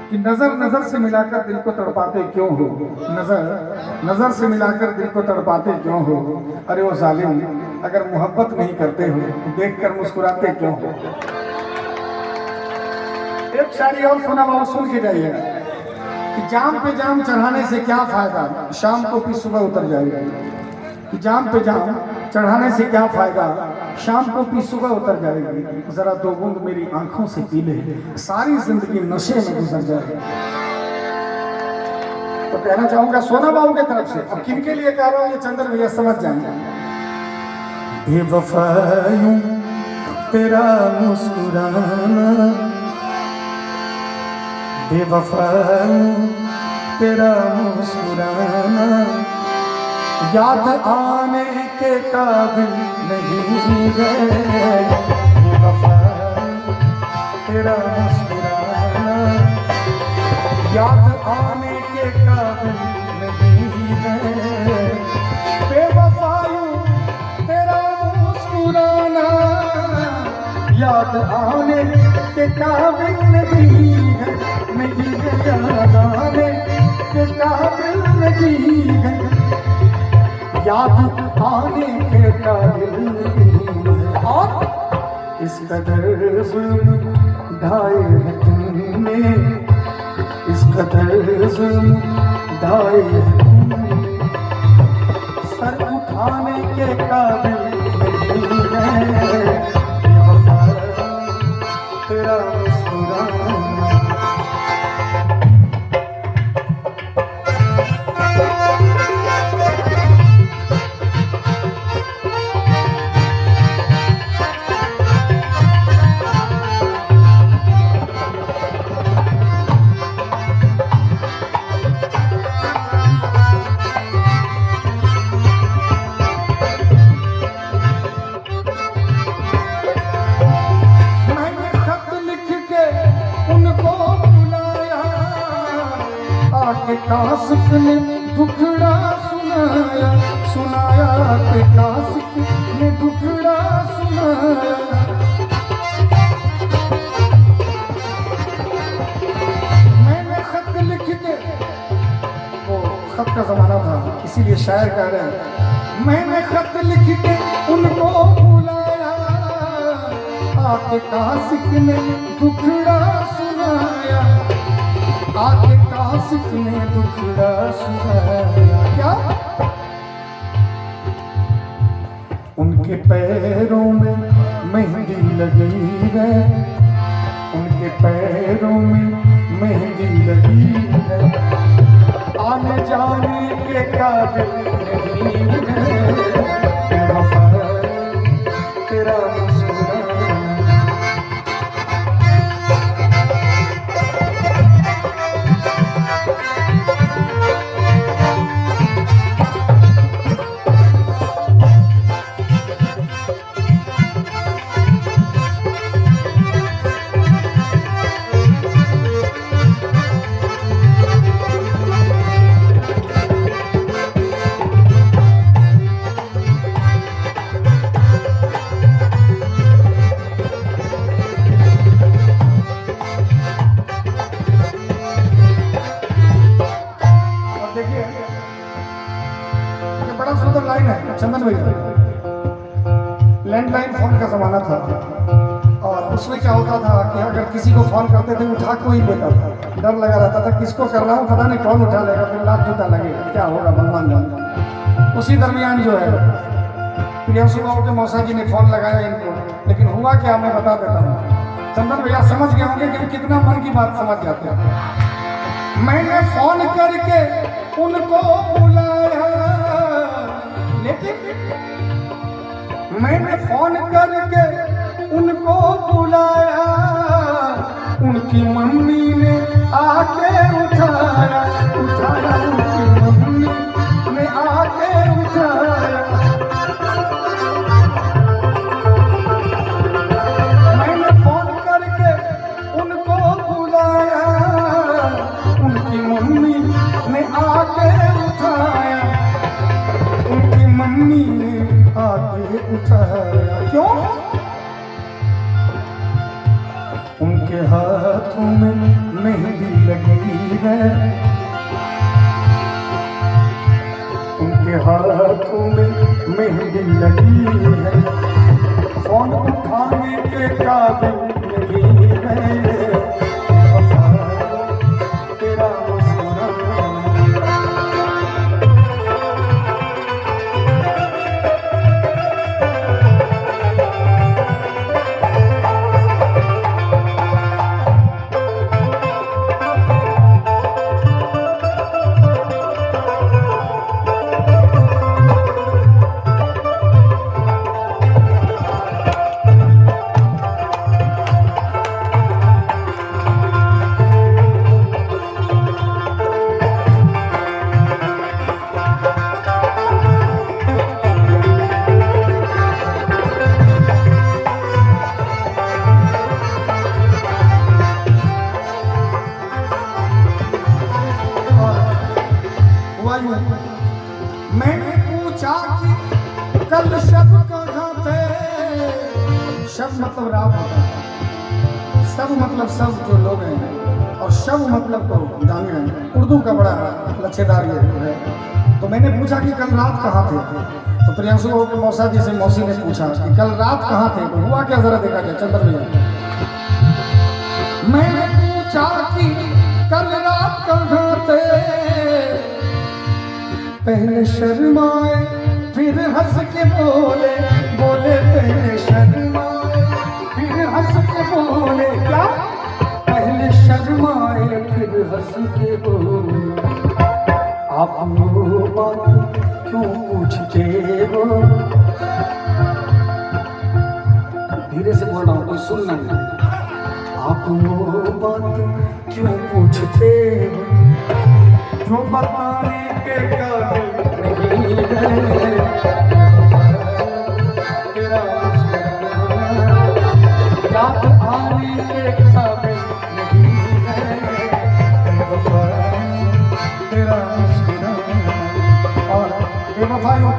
कि नजर नजर से मिलाकर दिल को तड़पाते क्यों हो, नजर नजर से मिलाकर दिल को तड़पाते क्यों हो, अरे वो जालिम अगर मोहब्बत नहीं करते हो तो देखकर मुस्कुराते क्यों हो। एक शायरी और सुना वो सुन के जाइएगा कि जाम पे जाम चढ़ाने से क्या फायदा, शाम को भी सुबह उतर जाएगा। कि जाम पे जाम चढ़ाने से क्या फायदा, शाम को भी सुबह उतर जाएगी। जरा दो बूंद मेरी आंखों से पी ले, सारी जिंदगी नशे में गुजर जाएगी। तो कहना चाहूंगा सोना बाबू की तरफ से, अब किनके लिए कह रहा हूं ये चंदन भैया समझ जाएंगे। बेवफायूं तेरा मुस्कुराना, बेवफायूं तेरा मुस्कुराना याद आने के काबिल नहीं है। बेवफायूं तेरा मुस्कुराना याद आने के काबिल नहीं है। बेवफायूं तेरा मुस्कुराना याद आने के काबिल नहीं है, नहीं है, याद आने के काबिल नहीं है, याद आने के काबिल नहीं है। और इस कदर जुल्म ढाए हैं तुमने, इस कदर जुल्म ढाए हैं तुमने, सर उठाने के काबिल नहीं है। तेरा मुस्कुराना कासिक ने दुखड़ा सुनाया, सुनाया के कासिक ने दुखड़ा सुनाया। मैंने खत लिख के, वो खत का जमाना था इसीलिए शायर कह रहे हैं, मैंने खत लिख के उनको बुलाया, आके कासिक ने दुखड़ा सुनाया, आके कासिक ने दुखड़ा सुनाया। क्या उनके पैरों में मेहंदी लगी है, उनके पैरों में मेहंदी लगी है, आने जाने के काबिल नहीं है। तेरा चंदन भैया, लैंडलाइन फोन का जमाना था और उसमें क्या होता था कि अगर किसी को फोन करते थे उठा कोई लेता था, डर लगा रहता था किसको कर रहा हूँ पता नहीं कौन उठा लेगा, फिर लाख जूता लगेगा, क्या होगा भगवान जानता। उसी दरमियान जो है प्रियंशु बाबू के मौसा जी ने फोन लगाया इनको, लेकिन हुआ क्या मैं बता देता हूँ। चंदन भैया समझ गए होंगे कि कितना मन की बात समझ जाते हैं। मैंने फोन करके उनको बुलाया, लेकिन मैंने फोन करके उनको बुलाया, उनकी मम्मी ने आके उठाया, उठाया, उनकी मम्मी ने आके उठाया। मैंने फोन करके उनको बुलाया, उनकी मम्मी ने आके उठाया, उनकी मम्मी ने आके उठाया। क्यों? उनके हाथ हाथों में मेहंदी लगी है, उनके हाथों में मेहंदी लगी है, फोन उठाने के काबिल नहीं है, वफा तेरा मुस्कुराना। मैंने पूछा कि कल शब कहाँ थे, शब मतलब रात होता है, सब मतलब सब जो लोग हैं, और शब मतलब तो जाने हैं, उर्दू का बड़ा लच्छेदार ये है। तो मैंने पूछा कि कल रात कहाँ थे, तो प्रियांशु के मौसा जी से मौसी ने पूछा कि कल रात कहाँ थे, तो हुआ क्या जरा देखा जाए चंद्र भैया। मैंने पूछा कि कल रात कहाँ थे, पहले शर्माए फिर हंस के बोले, बोले पहले शर्माए फिर हंस के बोले, क्या पहले शर्माए फिर हंस के बोले, आप वो बात क्यों पूछते हो, धीरे से बोल रहा हूँ कोई सुनना नहीं, आप वो बात क्यों पूछते हो जो बताने के काबिल नहीं है, तेरा मुस्कुराना याद आने के काबिल नहीं है, वफा तेरा मुस्कुराना। और बेवफाइयों